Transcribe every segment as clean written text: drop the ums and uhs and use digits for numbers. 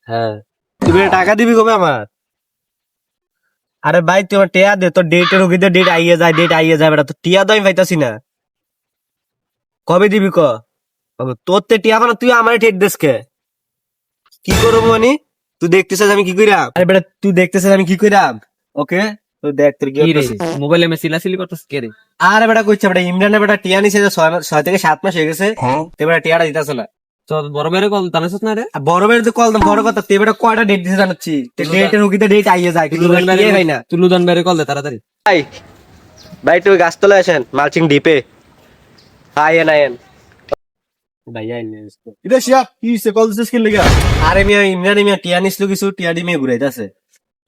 হ্যাঁ তুমি টাকা দিবি কবে আমার? আরে ভাই তোমার টিয়া দে, তোর ডেটের রুগীতে ডেট আইয়ে যায় বেটা, তো টিয়া তো আমি পাইতাছি না। কবে দিবি ক? তোর তে টিয়া বানা, তুই আমার ঠেট দেশকে কি করবো মানে? তুই দেখতেছিস আমি কি কইরাম? আরে বেটা তুই দেখতেছিস আমি কি কইরাম? ওকে তুই দেখ তোর কি কি রে করতেছিস। মোবাইলে আমি সিলাসিলি করতেছ কে রে? আরে বেটা কইছে বেটা ইমরানের বেটা টিয়া নিছে যে 6 থেকে 7 মাস হয়ে গেছে, তে বেটা টিয়াটা দিতাছে না। তো বড় ভাইরে কল জানাছিস না রে? আর বড় ভাইয়ের যে কল দাম বড় কথা, তে বেটা কয়টা ডেট দিছে জানাচ্ছি, ডেটের রুগীতে ডেট আইয়ে যায় কিন্তু টিয়া ভাই না। তুই লুদান ভাইরে কল দে তাড়াতাড়ি। ভাই ভাই তুই গাছতলায় আসেন মালচিং ডিপে। আয়েন আয়েন ভাই আইন। এটা শিয়াব কি হইছে কল দিছিস কি লাগা? আরে মিয়া ইমরান মিয়া টিয়া নিছিল কিছু, টিয়া দি মিয়া ঘুরাইতেছে।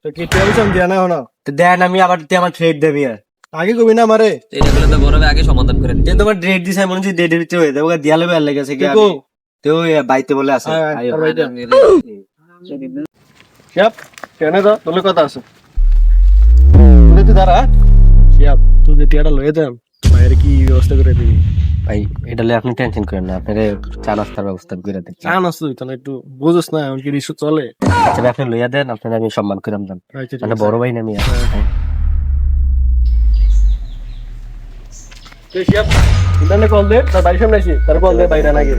তো কি টেনশন দিয়া না হনা? তো দেন আমি আবার তুই আমার ট্রেড দে মিয়া। আগে কবি না মারে। এটা বলে তো বড় ভাই আগে সমাধান করে দিতে। তুই তোমার ডেট দিছে মনে হচ্ছে ডেটের ভিতরে হয়ে যাবে, দিয়ালে বের লেগেছে কি দেখো তুই বাইতে বলে আছে। আইও। তোর ভাইটা শিয়াব কেন তো তোর কথা আছে তুই তো দাঁড়া শিয়াব তুই যে টিয়াটা লয়ে যাম বাইরে কি ব্যবস্থা করে দিবি? ভাই এটা লয়ে আপনি টেনশন করেন না, আপনারে চা নাস্তার ব্যবস্থা করে দিচ্ছি। জান আছে তুই একটু বুঝছ না এমন কি ইস্যু চলে। আচ্ছা ভাই আপনি লইয়া দেন, আপনার আমি সম্মান করাম দেন, আচ্ছা, ঠিক মানে আছে। বড় ভাই না মিয়া। তুই শিয়াব ইন্টারনেট কল দে তার বাড়ির সামনে আসি তার কল দে বাইরে না গিয়ে।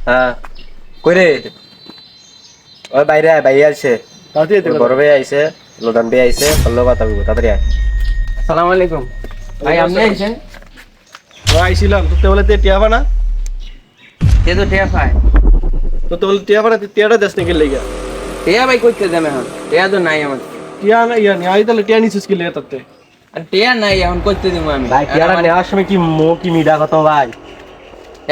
হ্যাঁ কই রে? ওই বাইরে আয়, ভাই আইছে, তাড়াতাড়ি যেতে ওই বড় ভাই আইছে, লোদান ভাই আইছে, বললো কথা বলবো, তাড়াতাড়ি আয়। আসসালামু আলাইকুম ভাই, আপনি আইছেন? আইছিলাম তো বলে তে টিয়া বানা তে তো টিয়া পায়। তো বলে টিয়া বানা টিয়াটা দেশ নাকি লেগে টিয়া ভাই কইতে যাবে এখন? টিয়া তো নাই আমার। টিয়া না ইয়া নি আই তাহলে টিয়া নিছিস কি লেগে তাতে? আর টিয়া নাই এখন কইতে দিব আমি। ভাই টিয়াটা নেওয়ার সময় কি কি মিডা কথা ভাই।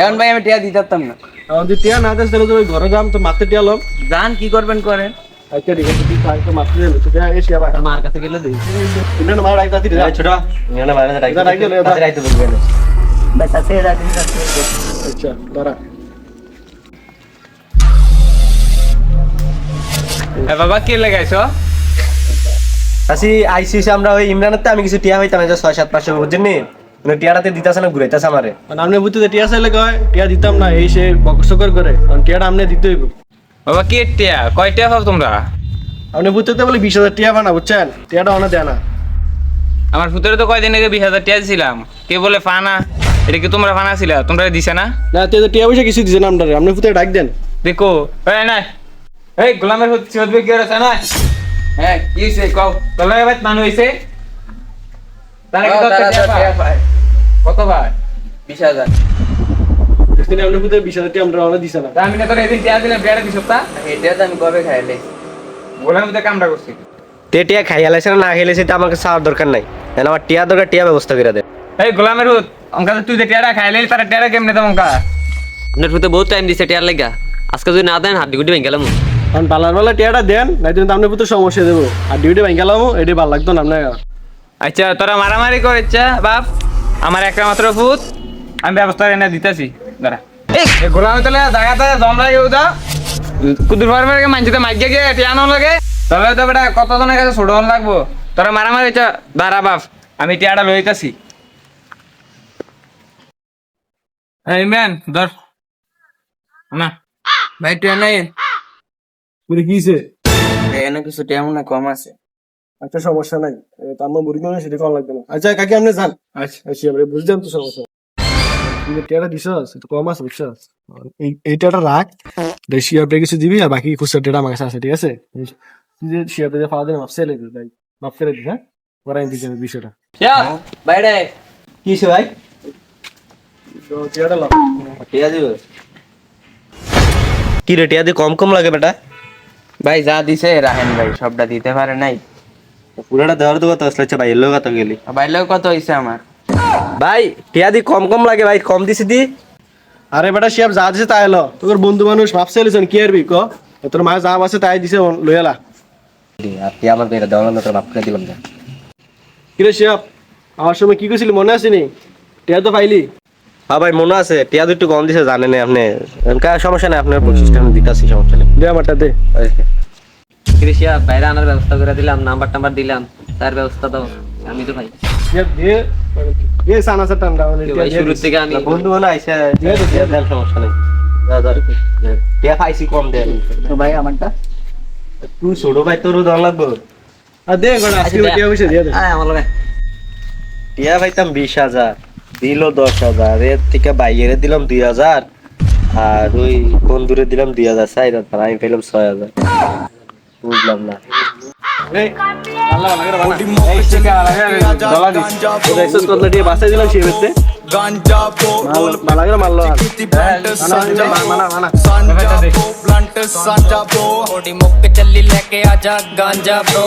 এখন ভাই আমি টিয়া দিতাম না। এখন যদি টিয়া না দেশ তাহলে তো ওই ঘরে যাম তো মারতে টিয়া লম। জান কি করবেন করেন। আচ্ছা ঠিক আছে তুই খাই তো মারতে দেবে তো টিয়া এসে আবার মার কাছে গেলে দেই। ইন্টারনেট মার রাখতা দিই এই ছোট নিয়ে বাইরে রাখতে রাখতে লইয়া তাড়াতাড়ি আইতে বলবেন। আচ্ছা দাঁড়া এ বাবা কি লাগাইছো? আসি আইসিসি আমরা ওই ইমরানের তো আমি কিছু টিয়া হইতাম 6-7 মাসে বুঝছেন নি, মানে টিয়াটাতে দিতাছে না, ঘুরাইতাছে আমারে। আমনে বুঝতে টিয়া চাইলে কয় টিয়া দিতাম না এই সে বকসকর করে কারণ টিয়াটা আমনে দিতে হইব। বাবা কি টিয়া কয় টিয়া পাও তোমরা? আপনি বুঝতে বলে 20,000 টিয়া বানা বুঝছেন টিয়াটা অনা দেয় না। আমার ফুতের তো কয়দিন আগে 20,000 টিয়া দিছিলাম। কে বলে ফানা? এটা কি তোমরা ফানা ছিলা? তোমরা দিছে না? না টিয়া পয়সা কিছু দিছে না আমদারে আপনি ফুতে ডাক দেন। দেখো এই নাই এই গোলামের হচ্ছে কি হচ্ছে না? হ্যাঁ কি হইছে কও? তোলা এবার মানু হইছে তারা কি টিয়া পায়? কত ভাই? 20,000। তিনি আপনি ফুতে 20,000 টিয়া আমরা অনা দিছে না। আমি না তোর এদিন টিয়া দিলাম বিয়াটা দিছ তা? এটা তো আমি কবে খাইলে গোলামের মধ্যে কামড়া করছি। তে টিয়া খাইয়া লাইছে না খাইলেছে তো আমাকে চাওয়ার দরকার নাই, এখন আমার টিয়া দরকার, টিয়া ব্যবস্থা করে দে। এই গোলামের হুত অঙ্কা তুই যে টিয়াটা খাইলে তারা টিয়াটা কেমনে তো অঙ্কা? আপনার ফুতে বহুত টাইম দিছে টিয়ার লাগা, আজকে যদি না দেন হাড্ডি গুড্ডি ভেঙে গেলাম। কারণ বালার বেলা টিয়াটা দেন নাই কিন্তু আপনি ফুতে সমস্যা দেবো আর ডিউটি ভাঙ গেলাম এটি ভালো লাগতো না আপনার। আচ্ছা তোরা মারামারি করেছে বাপ, আমার একটা মাত্র ফুত, আমি ব্যবস্থা এনে দিতেছি দাঁড়া। এই গোলামে তাহলে জায়গাতে জমরা কেউ দা কুদুর ফার্মের মানছিতে মাইকে গিয়ে টিয়ানো লাগে তাহলে তো বেটা কতজনের কাছে ছোট লাগবো। তোরা মারামারি দাঁড়া বাপ, আমি টিয়াটা লইতাছি। এই ম্যান ধর না ভাই টিয়া নাই বুঝে কিছে এনে কিছু টিয়া মনে কম আছে। আচ্ছা সমস্যা নাই তো আমার মুরগি মানে সেটা কম লাগবে না। আচ্ছা কাকি আপনি যান। আচ্ছা আচ্ছা আমরা বুঝলাম তো সমস্যা তুমি টিয়াটা দিছস তো কম আছে বুঝছস এই টিয়াটা রাখ দেশি আপনি কিছু দিবি আর বাকি খুচরা টিয়াটা আমার কাছে আছে ঠিক আছে। তুই যে শিয়াতে যে ফাদা মাপ সেলে দিস ভাই মাপ করে দিস হ্যাঁ করাই দিতে বিষয়টা বাইরে কিছে ভাই? তো টিয়াটা লাও টিয়া দিব কি রে? টিয়া দি কম কম লাগে বেটা। ভাই যা দিছে রাহেন ভাই সবটা দিতে পারে নাই। পুরাটা দেওয়ার তো কথা আসলে ভাই এলো কথা গেলি বাইরে কত হইছে আমার? ভাই টিয়া দি কম কম লাগে ভাই, কম দিছি দি। আরে বেটা শিয়াব যা দিছে তাই এলো তোর বন্ধু মানুষ মাপ সেলেছেন কি আরবি ক তোর মা যা আছে তাই দিছে লইয়ালা। আর টিয়া আমার বেটা দেওয়ার না, তোর মাফ করে দিলাম না। কিরে শিয়াব আমার সময় কি কইছিলি মনে আছে নি? টিয়া তো পাইলি? হ্যাঁ ভাই মনে আছে, টিয়া দুটো কম দিছে জানেন আপনি, সমস্যা নেই, আপনার সিস্টেম দিতেছি, সমস্যা নেই। দে আমারটা দে। কৃষিয়া বাইরে আনার ব্যবস্থা করে দিলাম, নাম্বার টাম্বার দিলাম, তার ব্যবস্থা দাও। আমি তো ভাই শিয়াব দে দে সানা সাটান দাও ভাই শুরু থেকে আমি বন্ধু মনে আইসা সমস্যা নেই। টিয়া পাইছি কম দে তো ভাই আমারটা তুই ছোট ভাই তোরও দর লাগবো আর দে গোটা আজকে টিয়া পয়সা দিয়ে দে আমার লগে টিয়া পাইতাম 20,000 দিল 10,000 এর থেকে বাইরে দিলাম 2,000 আর ওই বন্ধুরে দিলাম 2,000 চাইরা আমি পেলাম 6,000 বুঝলাম না এক্সেস করলে দিয়ে বাসায় দিলাম সে বেতে गांजा बोल মালা করে মারলো আর सांचा ब्लंट सांचा बो थोड़ी मुक चली लेके आजा गांजा ब्रो